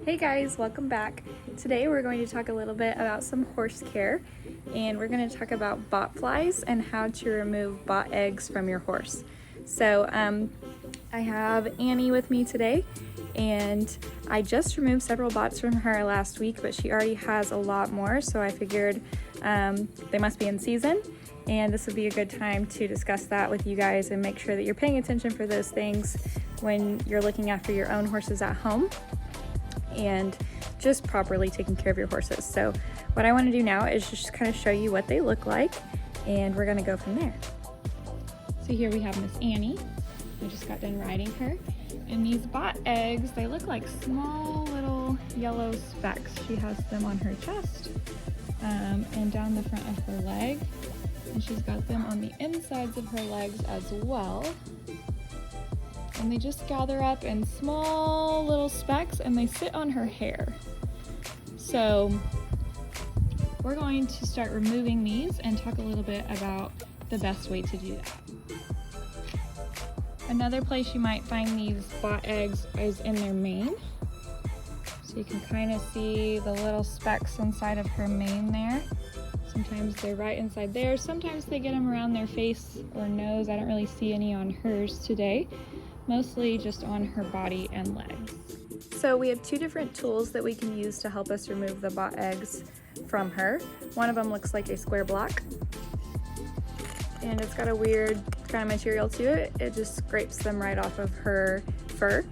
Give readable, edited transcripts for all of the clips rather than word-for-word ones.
Hey guys, welcome back. Today we're going to talk a little bit about some horse care, and we're going to talk about bot flies and how to remove bot eggs from your horse. So I have Annie with me today, and I just removed several bots from her last week, but she already has a lot more, so I figured they must be in season, and this would be a good time to discuss that with you guys and make sure that you're paying attention for those things when you're looking after your own horses at home and just properly taking care of your horses. So what I want to do now is just kind of show you what they look like, and we're going to go from there. So here we have Miss Annie. I just got done riding her, and these bot eggs, they look like small little yellow specks. She has them on her chest and down the front of her leg, and she's got them on the insides of her legs as well. And they just gather up in small little specks, and they sit on her hair. So we're going to start removing these and talk a little bit about the best way to do that. Another place you might find these bot eggs is in their mane. So you can kind of see the little specks inside of her mane there. Sometimes they're right inside there. Sometimes they get them around their face or nose. I don't really see any on hers today. Mostly just on her body and legs. So we have two different tools that we can use to help us remove the bot eggs from her. One of them looks like a square block, and it's got a weird kind of material to it. It just scrapes them right off of her fur.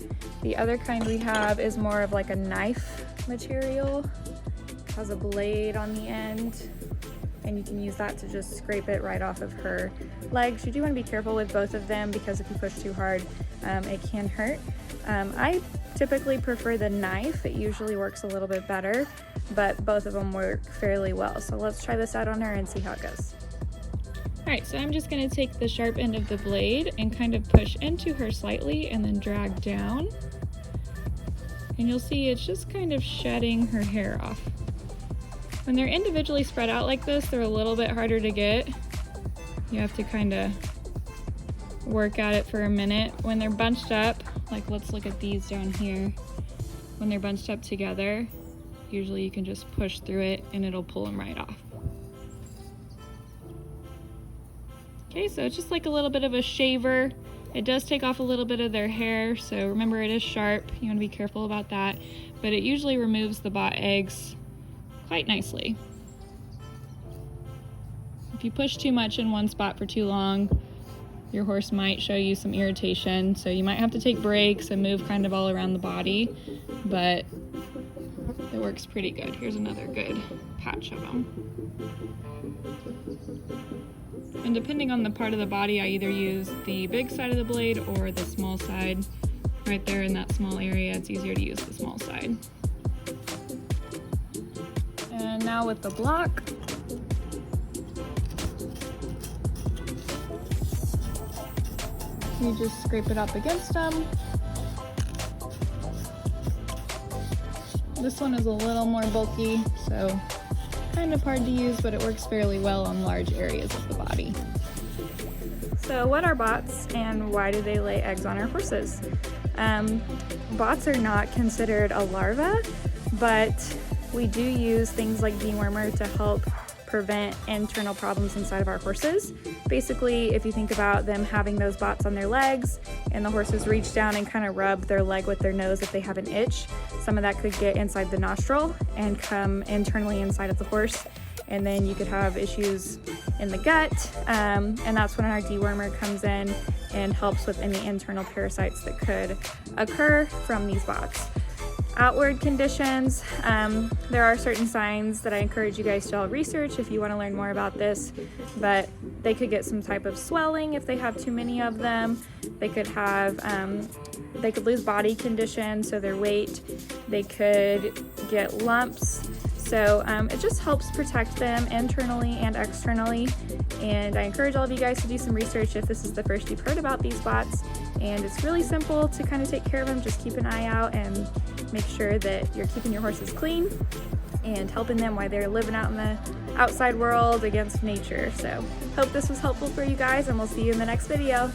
The other kind we have is more of like a knife material. It has a blade on the end, and you can use that to just scrape it right off of her legs. You do want to be careful with both of them, because if you push too hard, it can hurt. I typically prefer the knife. It usually works a little bit better, but both of them work fairly well. So let's try this out on her and see how it goes. All right, so I'm just going to take the sharp end of the blade and kind of push into her slightly and then drag down. And you'll see it's just kind of shedding her hair off. When they're individually spread out like this, they're a little bit harder to get. You have to kind of work at it for a minute. When they're bunched up, like let's look at these down here. When they're bunched up together, usually you can just push through it and it'll pull them right off. Okay, so it's just like a little bit of a shaver. It does take off a little bit of their hair, so remember it is sharp. You want to be careful about that, but it usually removes the bot eggs quite nicely. If you push too much in one spot for too long, your horse might show you some irritation, so you might have to take breaks and move kind of all around the body, but it works pretty good. Here's another good patch of them. And depending on the part of the body, I either use the big side of the blade or the small side. Right there in that small area, it's easier to use the small side. And now with the block, you just scrape it up against them. This one is a little more bulky, so kind of hard to use, but it works fairly well on large areas of the body. So what are bots, and why do they lay eggs on our horses? Bots are not considered a larva, but we do use things like dewormer to help prevent internal problems inside of our horses. Basically, if you think about them having those bots on their legs and the horses reach down and kind of rub their leg with their nose if they have an itch, some of that could get inside the nostril and come internally inside of the horse, and then you could have issues in the gut, and that's when our dewormer comes in and helps with any internal parasites that could occur from these bots. Outward conditions, there are certain signs that I encourage you guys to all research if you want to learn more about this, but they could get some type of swelling if they have too many of them. They could have, they could lose body condition, so their weight. They could get lumps. So it just helps protect them internally and externally. And I encourage all of you guys to do some research if this is the first you've heard about these bots. And it's really simple to kind of take care of them. Just keep an eye out and make sure that you're keeping your horses clean and helping them while they're living out in the outside world against nature. So hope this was helpful for you guys, and we'll see you in the next video.